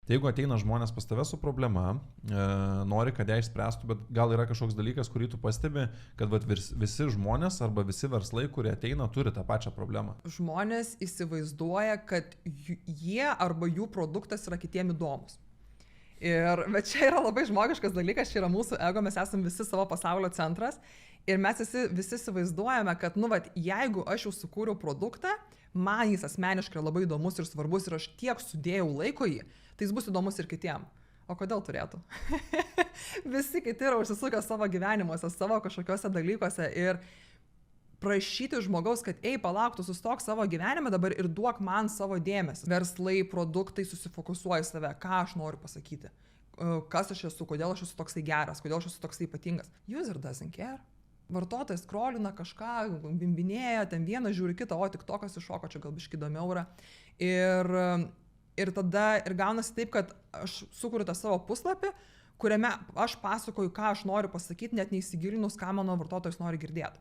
Tai jeigu ateina žmonės pas tave su problema, nori, kad ją išspręstų, bet gal yra kažkoks dalykas, kurį tu pastebi, kad vat, visi žmonės arba visi verslai, kurie ateina, turi tą pačią problemą. Žmonės įsivaizduoja, kad jie arba jų produktas yra kitiem įdomus. Bet čia yra labai žmogiškas dalykas, čia yra mūsų ego, mes esame visi savo pasaulio centras ir mes visi įsivaizduojame, kad, jeigu aš jau sukūriau produktą, man jis asmeniškai labai įdomus ir svarbus ir aš tiek sudėjau laiko jį, tai jis bus įdomus ir kitiem. O kodėl turėtų? Visi kiti yra užsisukę savo gyvenimuose, savo kažkokiuose dalykuose ir prašyti žmogaus, kad palauk, tu sustok savo gyvenime dabar ir duok man savo dėmesį. Verslai, produktai susifokusuoja į save, ką aš noriu pasakyti, kas aš esu, kodėl aš esu toksai geras, kodėl aš esu toksai ypatingas. User doesn't care. Vartotojas scrollina kažką, bimbinėja, ten vieną žiūri kitą, o tik tokas iššoko, čia gal biškį įdomiau yra. Ir tada gaunasi taip, kad aš sukuriu tą savo puslapį, kuriame aš pasakoju, ką aš noriu pasakyti, net neįsigilinus, ką mano vartotojas nori girdėti.